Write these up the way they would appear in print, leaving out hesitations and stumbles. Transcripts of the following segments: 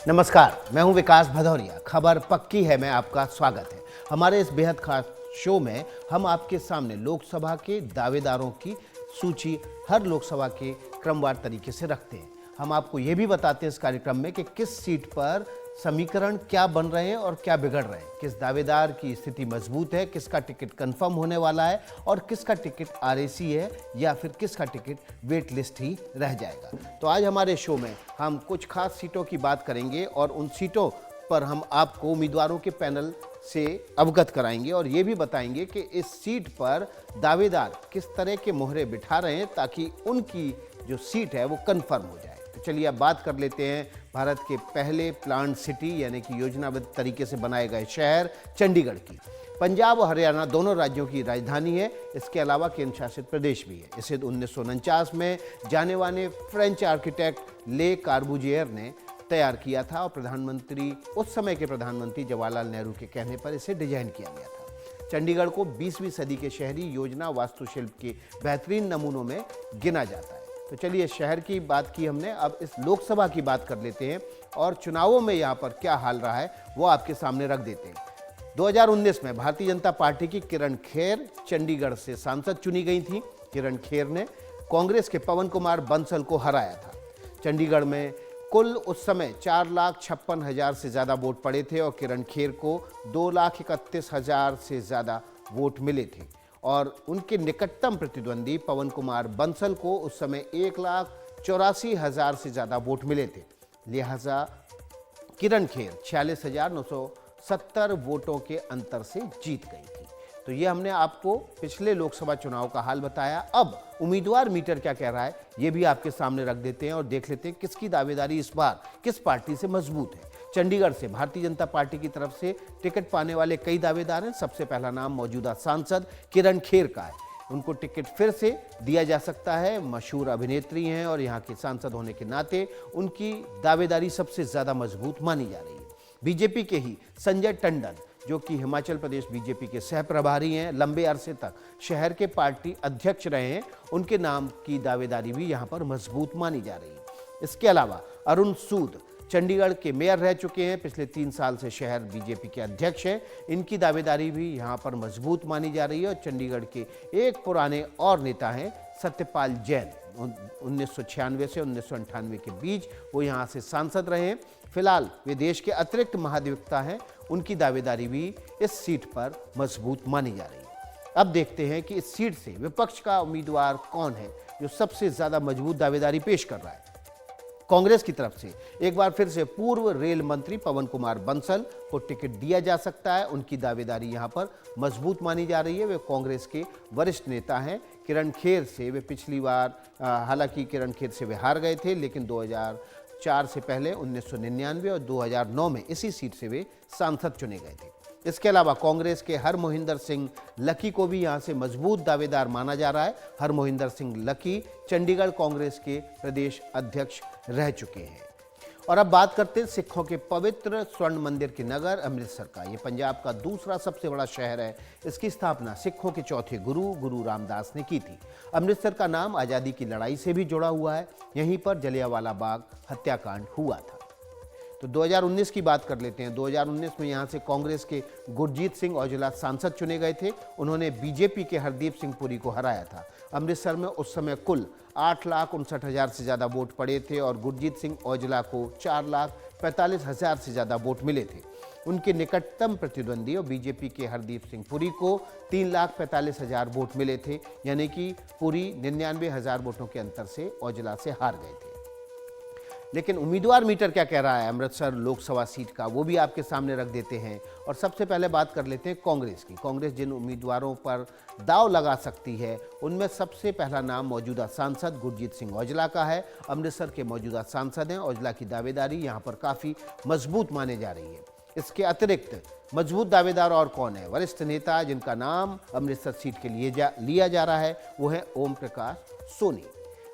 नमस्कार, मैं हूं विकास भदौरिया। खबर पक्की है में आपका स्वागत है। हमारे इस बेहद खास शो में हम आपके सामने लोकसभा के दावेदारों की सूची हर लोकसभा के क्रमवार तरीके से रखते हैं। हम आपको ये भी बताते हैं इस कार्यक्रम में कि किस सीट पर समीकरण क्या बन रहे हैं और क्या बिगड़ रहे हैं, किस दावेदार की स्थिति मजबूत है, किसका टिकट कंफर्म होने वाला है और किसका टिकट आरएसी है या फिर किसका टिकट वेट लिस्ट ही रह जाएगा। तो आज हमारे शो में हम कुछ खास सीटों की बात करेंगे और उन सीटों पर हम आपको उम्मीदवारों के पैनल से अवगत कराएंगे और ये भी बताएंगे कि इस सीट पर दावेदार किस तरह के मोहरे बिठा रहे हैं ताकि उनकी जो सीट है वो कंफर्म हो जाए। तो चलिए अब बात कर लेते हैं भारत के पहले प्लान्ड सिटी यानी कि योजनाबद्ध तरीके से बनाए गए शहर चंडीगढ़ की। पंजाब और हरियाणा दोनों राज्यों की राजधानी है। इसके अलावा केंद्र शासित प्रदेश भी है। इसे 1949 में जाने माने फ्रेंच आर्किटेक्ट ले कार्बुजिएर ने तैयार किया था और प्रधानमंत्री उस समय के प्रधानमंत्री जवाहरलाल नेहरू के कहने पर इसे डिजाइन किया गया था। चंडीगढ़ को 20वीं सदी के शहरी योजना वास्तुशिल्प के बेहतरीन नमूनों में गिना जाता है। तो चलिए शहर की बात की हमने, अब इस लोकसभा की बात कर लेते हैं और चुनावों में यहाँ पर क्या हाल रहा है वो आपके सामने रख देते हैं। 2019 में भारतीय जनता पार्टी की किरण खेर चंडीगढ़ से सांसद चुनी गई थी। किरण खेर ने कांग्रेस के पवन कुमार बंसल को हराया था। चंडीगढ़ में कुल उस समय 4,56,000 से ज़्यादा वोट पड़े थे और किरण खेर को 2,31,000 से ज़्यादा वोट मिले थे और उनके निकटतम प्रतिद्वंदी पवन कुमार बंसल को उस समय 1,84,000 से ज़्यादा वोट मिले थे। लिहाजा किरण खेर 46,970 वोटों के अंतर से जीत गई थी। तो ये हमने आपको पिछले लोकसभा चुनाव का हाल बताया। अब उम्मीदवार मीटर क्या कह रहा है ये भी आपके सामने रख देते हैं और देख लेते हैं किसकी दावेदारी इस बार किस पार्टी से मजबूत है। चंडीगढ़ से भारतीय जनता पार्टी की तरफ से टिकट पाने वाले कई दावेदार हैं। सबसे पहला नाम मौजूदा सांसद किरण खेर का है। उनको टिकट फिर से दिया जा सकता है। मशहूर अभिनेत्री हैं और यहाँ के सांसद होने के नाते उनकी दावेदारी सबसे ज़्यादा मजबूत मानी जा रही है। बीजेपी के ही संजय टंडन जो कि हिमाचल प्रदेश बीजेपी के सह प्रभारी हैं, लंबे अरसे तक शहर के पार्टी अध्यक्ष रहे हैं, उनके नाम की दावेदारी भी यहाँ पर मजबूत मानी जा रही है। इसके अलावा अरुण सूद चंडीगढ़ के मेयर रह चुके हैं, पिछले 3 साल से शहर बीजेपी के अध्यक्ष हैं। इनकी दावेदारी भी यहाँ पर मजबूत मानी जा रही है और चंडीगढ़ के एक पुराने और नेता हैं सत्यपाल जैन। 1996 से 1998 के बीच वो यहाँ से सांसद रहे हैं। फिलहाल वे देश के अतिरिक्त महाधिवक्ता हैं। उनकी दावेदारी भी इस सीट पर मजबूत मानी जा रही है। अब देखते हैं कि इस सीट से विपक्ष का उम्मीदवार कौन है जो सबसे ज्यादा मजबूत दावेदारी पेश कर रहा है। कांग्रेस की तरफ से एक बार फिर से पूर्व रेल मंत्री पवन कुमार बंसल को टिकट दिया जा सकता है। उनकी दावेदारी यहां पर मजबूत मानी जा रही है। वे कांग्रेस के वरिष्ठ नेता हैं। किरण खेर से वे पिछली बार हालांकि किरण खेर से वे हार गए थे, लेकिन 2004 से पहले 1999 और 2009 में इसी सीट से वे सांसद चुने गए थे। इसके अलावा कांग्रेस के हरमोहिंदर सिंह लकी को भी यहां से मजबूत दावेदार माना जा रहा है। हरमोहिंदर सिंह लकी चंडीगढ़ कांग्रेस के प्रदेश अध्यक्ष रह चुके हैं। और अब बात करते हैं सिखों के पवित्र स्वर्ण मंदिर के नगर अमृतसर का। ये पंजाब का दूसरा सबसे बड़ा शहर है। इसकी स्थापना सिखों के चौथे गुरु रामदास ने की थी। अमृतसर का नाम आज़ादी की लड़ाई से भी जुड़ा हुआ है। यहीं पर जलियांवाला बाग हत्याकांड हुआ था। तो 2019 की बात कर लेते हैं। 2019 में यहाँ से कांग्रेस के गुरजीत सिंह औजला सांसद चुने गए थे। उन्होंने बीजेपी के हरदीप सिंह पुरी को हराया था। अमृतसर में उस समय कुल 8,59,000 से ज़्यादा वोट पड़े थे और गुरजीत सिंह औजला को 4,45,000 से ज़्यादा वोट मिले थे। उनके निकटतम प्रतिद्वंदी और बीजेपी के हरदीप सिंह पुरी को 3,45,000 वोट मिले थे, यानी कि पुरी 99,000 वोटों के अंतर से औजला से हार गए थे। लेकिन उम्मीदवार मीटर क्या कह रहा है अमृतसर लोकसभा सीट का, वो भी आपके सामने रख देते हैं। और सबसे पहले बात कर लेते हैं कांग्रेस की। कांग्रेस जिन उम्मीदवारों पर दाव लगा सकती है उनमें सबसे पहला नाम मौजूदा सांसद गुरजीत सिंह औजला का है। अमृतसर के मौजूदा सांसद हैं। औजला की दावेदारी यहाँ पर काफ़ी मजबूत माने जा रही है। इसके अतिरिक्त मजबूत दावेदार और कौन है? वरिष्ठ नेता जिनका नाम अमृतसर सीट के लिए लिया जा रहा है वो है ओम प्रकाश सोनी।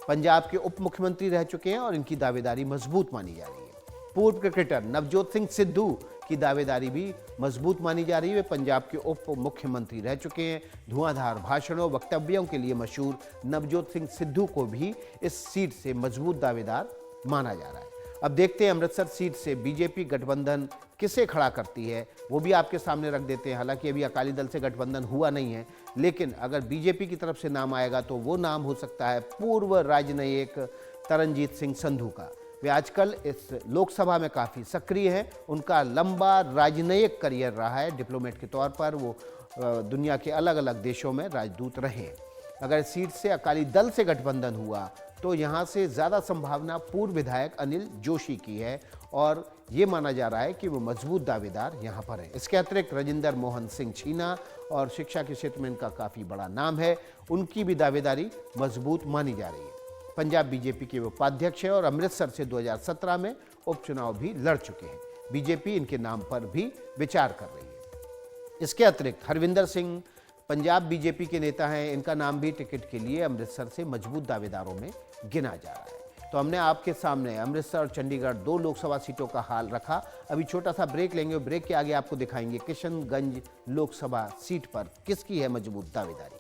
पंजाब के उप मुख्यमंत्री रह चुके हैं और इनकी दावेदारी मजबूत मानी जा रही है। पूर्व क्रिकेटर नवजोत सिंह सिद्धू की दावेदारी भी मजबूत मानी जा रही है। वे पंजाब के उप मुख्यमंत्री रह चुके हैं। धुआंधार भाषणों वक्तव्यों के लिए मशहूर नवजोत सिंह सिद्धू को भी इस सीट से मजबूत दावेदार माना जा रहा है। अब देखते हैं अमृतसर सीट से बीजेपी गठबंधन किसे खड़ा करती है, वो भी आपके सामने रख देते हैं। हालांकि अभी अकाली दल से गठबंधन हुआ नहीं है, लेकिन अगर बीजेपी की तरफ से नाम आएगा तो वो नाम हो सकता है पूर्व राजनयिक तरनजीत सिंह संधू का। वे आजकल इस लोकसभा में काफ़ी सक्रिय हैं। उनका लंबा राजनयिक करियर रहा है। डिप्लोमेट के तौर पर वो दुनिया के अलग अलग देशों में राजदूत रहे हैं। अगर सीट से अकाली दल से गठबंधन हुआ तो यहाँ से ज़्यादा संभावना पूर्व विधायक अनिल जोशी की है और ये माना जा रहा है कि वो मजबूत दावेदार यहाँ पर हैं। इसके अतिरिक्त राजिंदर मोहन सिंह छीना और शिक्षा के क्षेत्र में इनका काफ़ी बड़ा नाम है, उनकी भी दावेदारी मजबूत मानी जा रही है। पंजाब बीजेपी के उपाध्यक्ष है और अमृतसर से 2017 में उपचुनाव भी लड़ चुके हैं। बीजेपी इनके नाम पर भी विचार कर रही है। इसके अतिरिक्त हरविंदर सिंह पंजाब बीजेपी के नेता हैं, इनका नाम भी टिकट के लिए अमृतसर से मजबूत दावेदारों में गिना जा रहा है। तो हमने आपके सामने अमृतसर और चंडीगढ़ 2 लोकसभा सीटों का हाल रखा। अभी छोटा सा ब्रेक लेंगे और ब्रेक के आगे आपको दिखाएंगे किशनगंज लोकसभा सीट पर किसकी है मजबूत दावेदारी।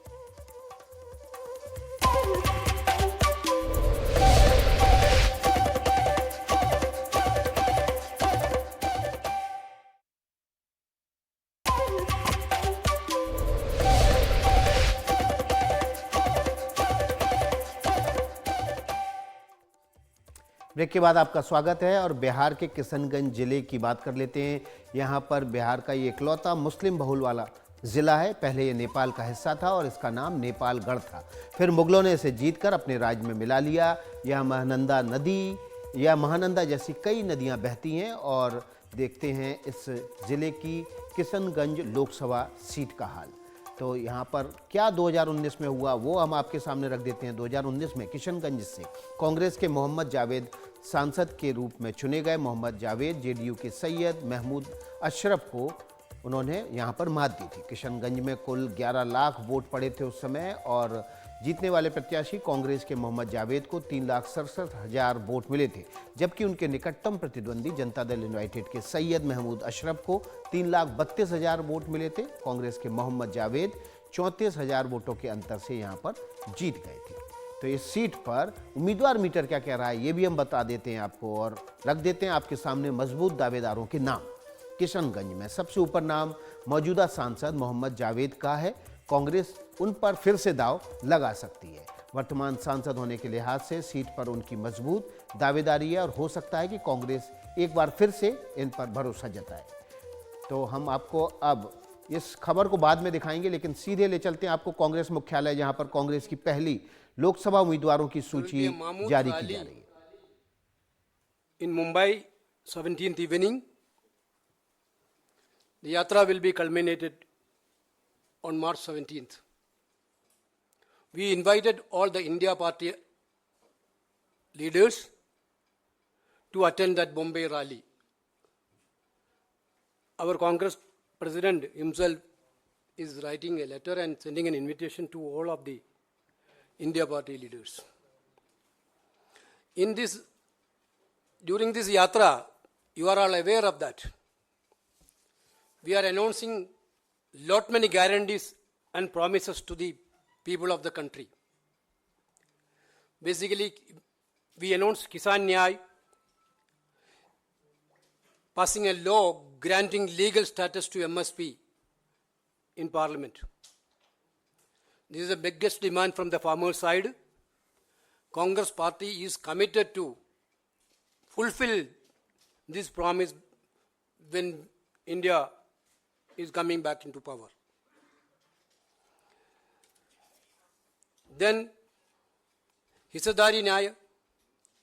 ब्रेक के बाद आपका स्वागत है और बिहार के किशनगंज जिले की बात कर लेते हैं। यहाँ पर बिहार का ये इकलौता मुस्लिम बहुल वाला ज़िला है। पहले ये नेपाल का हिस्सा था और इसका नाम नेपालगढ़ था। फिर मुगलों ने इसे जीतकर अपने राज्य में मिला लिया। यह महानंदा नदी या महानंदा जैसी कई नदियाँ बहती हैं। और देखते हैं इस ज़िले की किशनगंज लोकसभा सीट का हाल। तो यहाँ पर क्या 2019 में हुआ वो हम आपके सामने रख देते हैं। 2019 में किशनगंज से कांग्रेस के मोहम्मद जावेद सांसद के रूप में चुने गए। मोहम्मद जावेद जेडीयू के सैयद महमूद अशरफ को उन्होंने यहाँ पर मात दी थी। किशनगंज में कुल 11 लाख वोट पड़े थे उस समय और जीतने वाले प्रत्याशी कांग्रेस के मोहम्मद जावेद को 3,67,000 वोट मिले थे, जबकि उनके निकटतम प्रतिद्वंदी जनता दल यूनाइटेड के सैयद महमूद अशरफ को 3,32,000 वोट मिले थे। कांग्रेस के मोहम्मद जावेद 34,000 वोटों के अंतर से यहाँ पर जीत गए थे। तो इस सीट पर उम्मीदवार मीटर क्या कह रहा है ये भी हम बता देते हैं आपको और रख देते हैं आपके सामने मजबूत दावेदारों के नाम। किशनगंज में सबसे ऊपर नाम मौजूदा सांसद मोहम्मद जावेद का है। कांग्रेस उन पर फिर से दाव लगा सकती है। वर्तमान सांसद होने के लिहाज से सीट पर उनकी मजबूत दावेदारी है और हो सकता है कि कांग्रेस एक बार फिर से इन पर भरोसा जताए। तो हम आपको अब इस खबर को बाद में दिखाएंगे, लेकिन सीधे ले चलते हैं आपको कांग्रेस मुख्यालय, जहां पर कांग्रेस की पहली लोकसभा उम्मीदवारों की सूची जारी की जा रही है। In Mumbai, 17th evening, the yatra will be culminated on March 17th. We invited all the India Party leaders to attend that Bombay rally. Our Congress President himself is writing a letter and sending an invitation to all of the India Party leaders. During this yatra, you are all aware of that. We are announcing lot many guarantees and promises to the people of the country. Basically, we announced Kisan Nyay, passing a law granting legal status to MSP in Parliament. This is the biggest demand from the farmer side. Congress party is committed to fulfill this promise when India is coming back into power. Then, Hissadari Nyaya,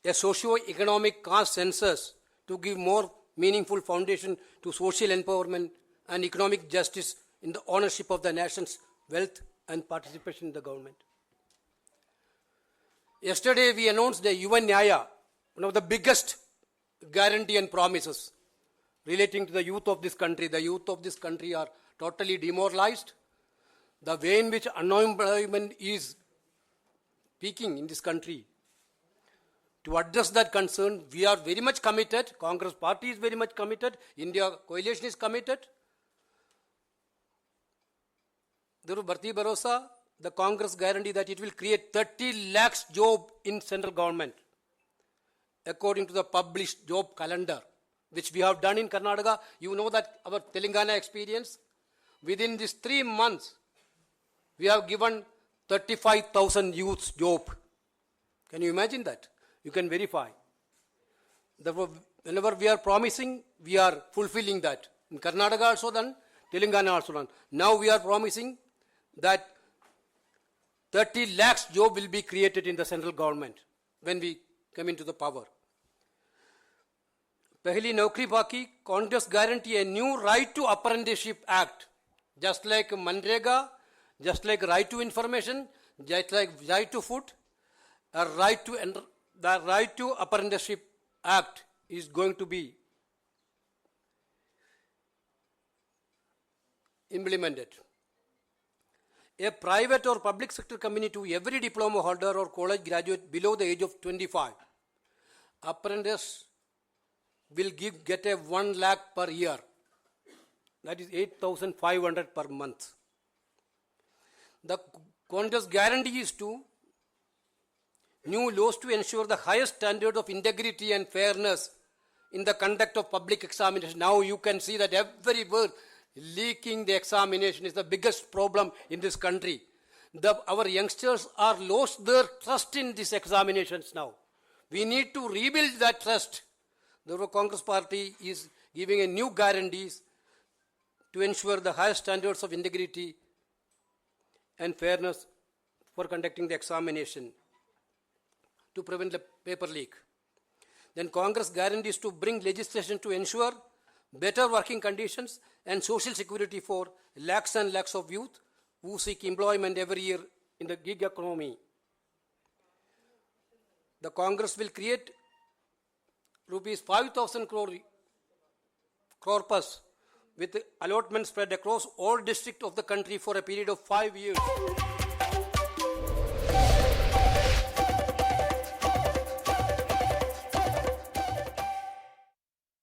a socio-economic caste census to give more meaningful foundation to social empowerment and economic justice in the ownership of the nation's wealth and participation in the government. Yesterday, we announced the UN Nyaya, one of the biggest guarantee and promises relating to the youth of this country. The youth of this country are totally demoralized. The way in which unemployment is peaking in this country. To address that concern, we are very much committed. Congress party is very much committed. India coalition is committed. There is Bharti Bharosa, the Congress guarantee that it will create 30 lakhs job in central government. according to the published job calendar, which we have done in Karnataka. You know that our Telangana experience. Within these 3 months, we have given 35,000 youths job. Can you imagine that? You can verify. Therefore, whenever we are promising, we are fulfilling that. In Karnataka also done, Telangana also done. Now we are promising that 30 lakhs job will be created in the central government when we come into the power. Pehli Naukri Baki, Congress guarantee a new right to apprenticeship act. Just like Manrega, just like right to information, just like right to food, the right to apprenticeship act is going to be implemented. A private or public sector company to every diploma holder or college graduate below the age of 25. Apprentice will get a 1 lakh per year. That is 8,500 per month. The Congress guarantee is to new laws to ensure the highest standard of integrity and fairness in the conduct of public examination. Now you can see that every word leaking the examination is the biggest problem in this country. Our youngsters are lost their trust in these examinations now. We need to rebuild that trust. The Congress party is giving a new guarantees to ensure the highest standards of integrity and fairness for conducting the examination to prevent the paper leak. Then Congress guarantees to bring legislation to ensure better working conditions and social security for lakhs and lakhs of youth who seek employment every year in the gig economy. The Congress will create rupees 5,000 crore corpus with allotment spread across all districts of the country for a period of 5 years.